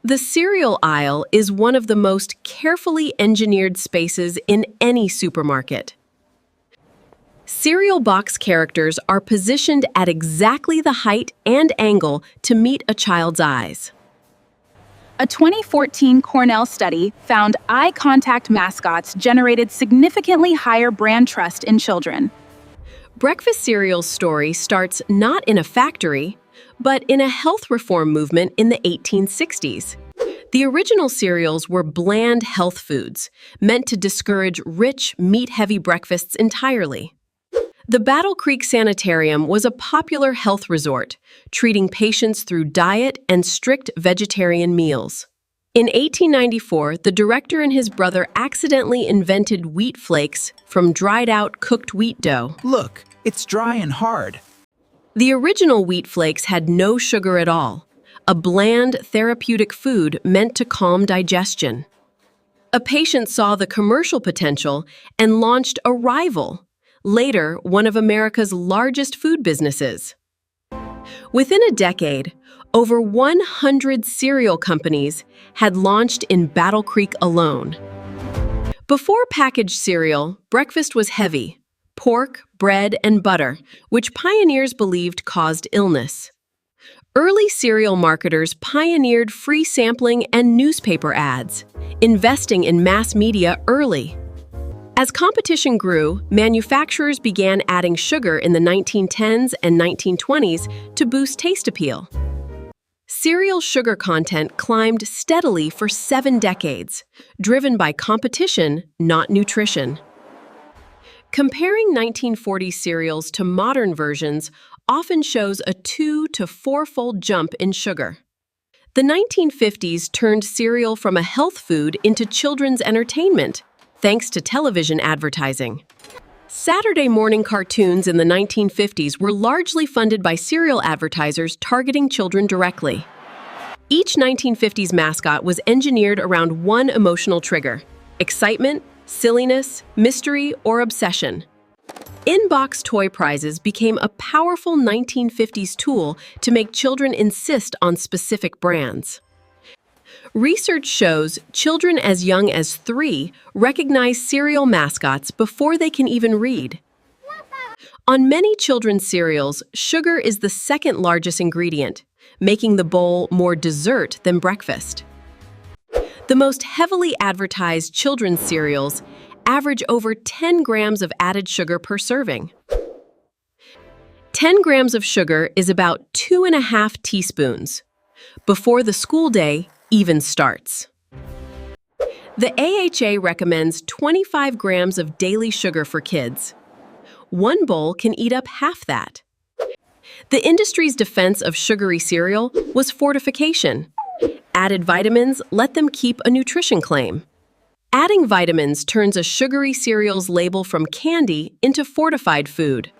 The cereal aisle is one of the most carefully engineered spaces in any supermarket. Cereal box characters are positioned at exactly the height and angle to meet a child's eyes. A 2014 Cornell study found eye contact mascots generated significantly higher brand trust in children. Breakfast cereal's story starts not in a factory, but in a health reform movement in the 1860s. The original cereals were bland health foods, meant to discourage rich, meat-heavy breakfasts entirely. The Battle Creek Sanitarium was a popular health resort, treating patients through diet and strict vegetarian meals. In 1894, the director and his brother accidentally invented wheat flakes from dried-out cooked wheat dough. Look, it's dry and hard. The original wheat flakes had no sugar at all, a bland, therapeutic food meant to calm digestion. A patient saw the commercial potential and launched a rival, later one of America's largest food businesses. Within a decade, over 100 cereal companies had launched in Battle Creek alone. Before packaged cereal, breakfast was heavy: pork, bread, and butter, which pioneers believed caused illness. Early cereal marketers pioneered free sampling and newspaper ads, investing in mass media early. As competition grew, manufacturers began adding sugar in the 1910s and 1920s to boost taste appeal. Cereal sugar content climbed steadily for 7 decades, driven by competition, not nutrition. Comparing 1940s cereals to modern versions often shows a 2- to 4-fold jump in sugar. The 1950s turned cereal from a health food into children's entertainment, thanks to television advertising. Saturday morning cartoons in the 1950s were largely funded by cereal advertisers targeting children directly. Each 1950s mascot was engineered around one emotional trigger: excitement, silliness, mystery, or obsession. In-box toy prizes became a powerful 1950s tool to make children insist on specific brands. Research shows children as young as 3 recognize cereal mascots before they can even read. On many children's cereals, sugar is the second largest ingredient, making the bowl more dessert than breakfast. The most heavily advertised children's cereals average over 10 grams of added sugar per serving. 10 grams of sugar is about 2.5 teaspoons. Before the school day even starts. The AHA recommends 25 grams of daily sugar for kids. One bowl can eat up half that. The industry's defense of sugary cereal was fortification. Added vitamins let them keep a nutrition claim. Adding vitamins turns a sugary cereal's label from candy into fortified food,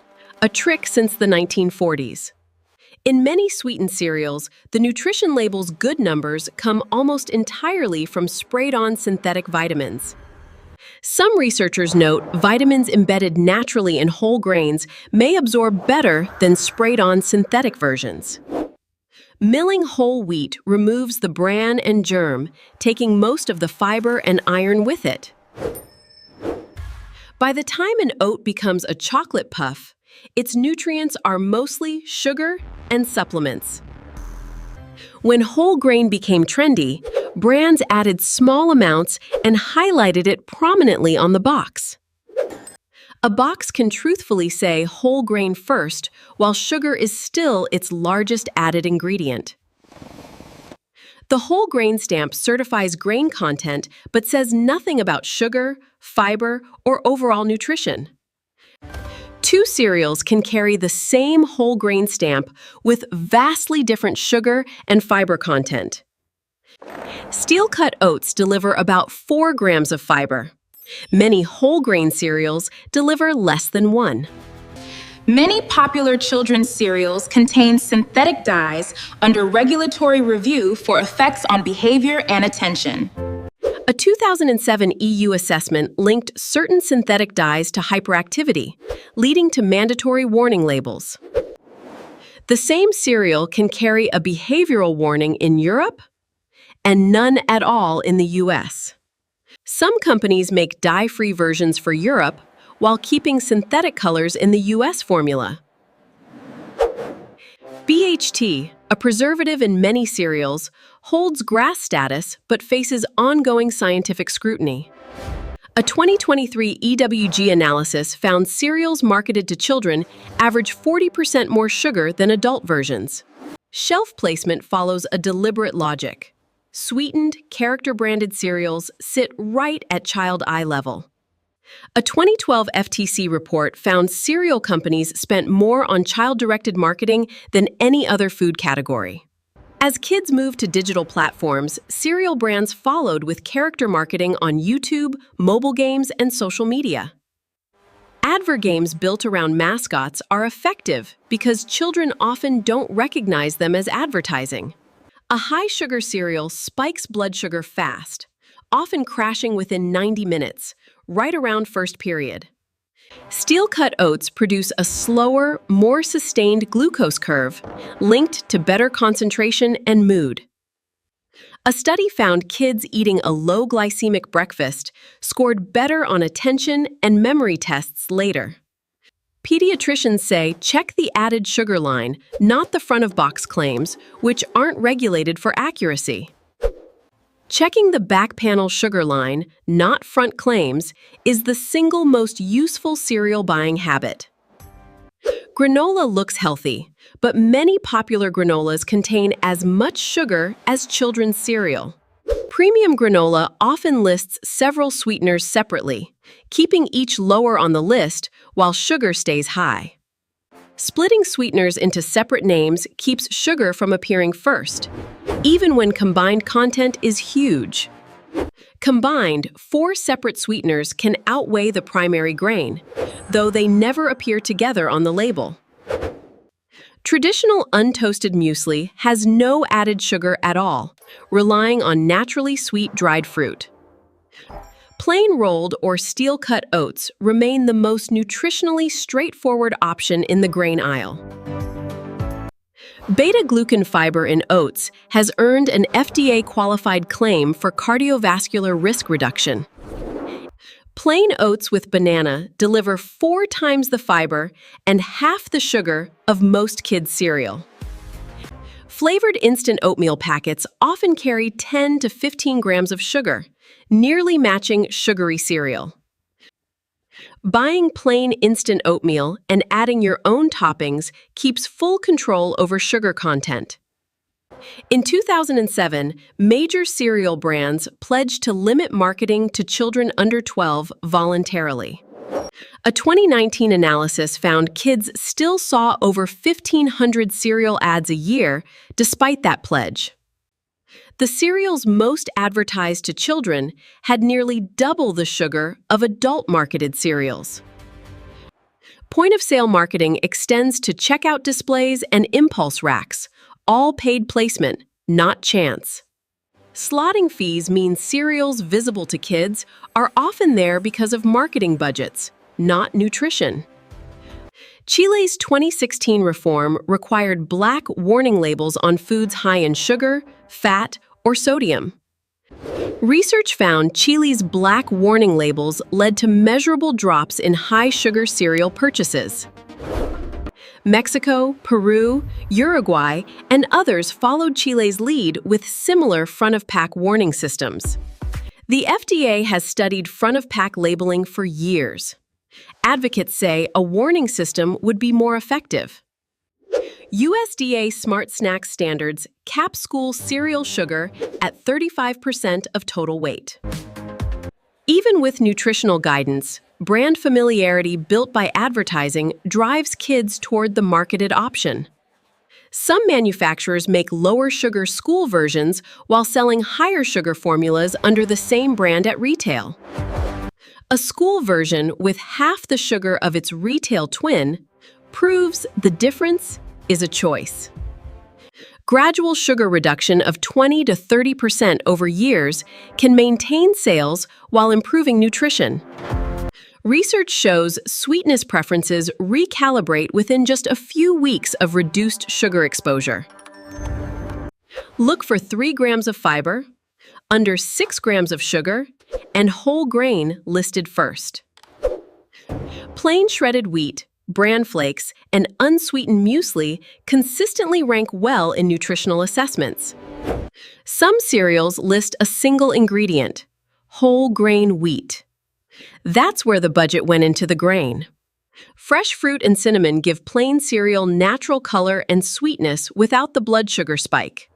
a trick since the 1940s. In many sweetened cereals, the nutrition label's good numbers come almost entirely from sprayed-on synthetic vitamins. Some researchers note vitamins embedded naturally in whole grains may absorb better than sprayed-on synthetic versions. Milling whole wheat removes the bran and germ, taking most of the fiber and iron with it. By the time an oat becomes a chocolate puff, its nutrients are mostly sugar and supplements. When whole grain became trendy, brands added small amounts and highlighted it prominently on the box. A box can truthfully say whole grain first, while sugar is still its largest added ingredient. The whole grain stamp certifies grain content but says nothing about sugar, fiber, or overall nutrition. 2 cereals can carry the same whole grain stamp with vastly different sugar and fiber content. Steel-cut oats deliver about 4 grams of fiber. Many whole grain cereals deliver less than 1. Many popular children's cereals contain synthetic dyes under regulatory review for effects on behavior and attention. A 2007 EU assessment linked certain synthetic dyes to hyperactivity, leading to mandatory warning labels. The same cereal can carry a behavioral warning in Europe and none at all in the US. Some companies make dye-free versions for Europe while keeping synthetic colors in the US formula. BHT, a preservative in many cereals, holds GRAS status but faces ongoing scientific scrutiny. A 2023 EWG analysis found cereals marketed to children average 40% more sugar than adult versions. Shelf placement follows a deliberate logic. Sweetened, character-branded cereals sit right at child eye level. A 2012 FTC report found cereal companies spent more on child-directed marketing than any other food category. As kids moved to digital platforms, cereal brands followed with character marketing on YouTube, mobile games, and social media. Advert games built around mascots are effective because children often don't recognize them as advertising. A high-sugar cereal spikes blood sugar fast, often crashing within 90 minutes, right around first period. Steel-cut oats produce a slower, more sustained glucose curve, linked to better concentration and mood. A study found kids eating a low-glycemic breakfast scored better on attention and memory tests later. Pediatricians say check the added sugar line, not the front-of-box claims, which aren't regulated for accuracy. Checking the back panel sugar line, not front claims, is the single most useful cereal buying habit. Granola looks healthy, but many popular granolas contain as much sugar as children's cereal. Premium granola often lists several sweeteners separately, keeping each lower on the list while sugar stays high. Splitting sweeteners into separate names keeps sugar from appearing first, even when combined content is huge. Combined, 4 separate sweeteners can outweigh the primary grain, though they never appear together on the label. Traditional untoasted muesli has no added sugar at all, relying on naturally sweet dried fruit. Plain rolled or steel-cut oats remain the most nutritionally straightforward option in the grain aisle. Beta-glucan fiber in oats has earned an FDA-qualified claim for cardiovascular risk reduction. Plain oats with banana deliver 4 times the fiber and half the sugar of most kids' cereal. Flavored instant oatmeal packets often carry 10 to 15 grams of sugar, nearly matching sugary cereal. Buying plain instant oatmeal and adding your own toppings keeps full control over sugar content. In 2007, major cereal brands pledged to limit marketing to children under 12 voluntarily. A 2019 analysis found kids still saw over 1,500 cereal ads a year despite that pledge. The cereals most advertised to children had nearly double the sugar of adult-marketed cereals. Point-of-sale marketing extends to checkout displays and impulse racks, all paid placement, not chance. Slotting fees mean cereals visible to kids are often there because of marketing budgets, not nutrition. Chile's 2016 reform required black warning labels on foods high in sugar, fat, or sodium. Research found Chile's black warning labels led to measurable drops in high-sugar cereal purchases. Mexico, Peru, Uruguay, and others followed Chile's lead with similar front-of-pack warning systems. The FDA has studied front-of-pack labeling for years. Advocates say a warning system would be more effective. USDA Smart Snacks standards cap school cereal sugar at 35% of total weight. Even with nutritional guidance, brand familiarity built by advertising drives kids toward the marketed option. Some manufacturers make lower sugar school versions while selling higher sugar formulas under the same brand at retail. A school version with half the sugar of its retail twin proves the difference is a choice. Gradual sugar reduction of 20 to 30% over years can maintain sales while improving nutrition. Research shows sweetness preferences recalibrate within just a few weeks of reduced sugar exposure. Look for 3 grams of fiber, under 6 grams of sugar, and whole grain listed first. Plain shredded wheat, bran flakes, and unsweetened muesli consistently rank well in nutritional assessments. Some cereals list a single ingredient, whole grain wheat. That's where the budget went into the grain. Fresh fruit and cinnamon give plain cereal natural color and sweetness without the blood sugar spike.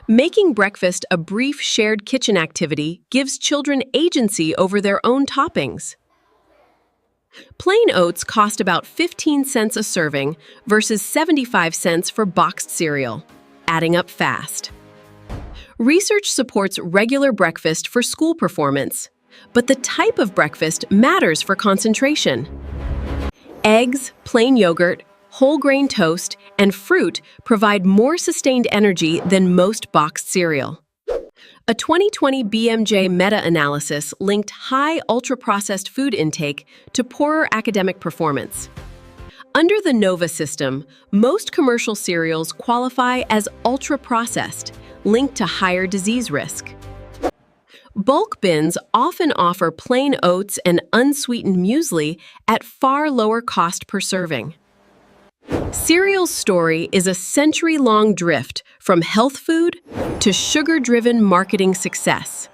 Making breakfast a brief shared kitchen activity gives children agency over their own toppings. Plain oats cost about 15 cents a serving versus 75 cents for boxed cereal, adding up fast. Research supports regular breakfast for school performance, but the type of breakfast matters for concentration. Eggs, plain yogurt, whole grain toast, and fruit provide more sustained energy than most boxed cereal. A 2020 BMJ meta-analysis linked high ultra-processed food intake to poorer academic performance. Under the NOVA system, most commercial cereals qualify as ultra-processed, linked to higher disease risk. Bulk bins often offer plain oats and unsweetened muesli at far lower cost per serving. Cereal's story is a century-long drift from health food to sugar-driven marketing success.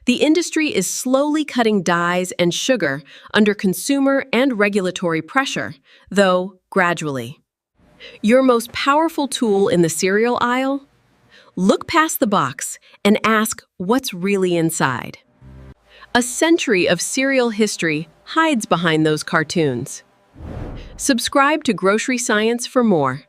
The industry is slowly cutting dyes and sugar under consumer and regulatory pressure, though gradually. Your most powerful tool in the cereal aisle? Look past the box and ask what's really inside. A century of cereal history hides behind those cartoons. Subscribe to Grocery Science for more.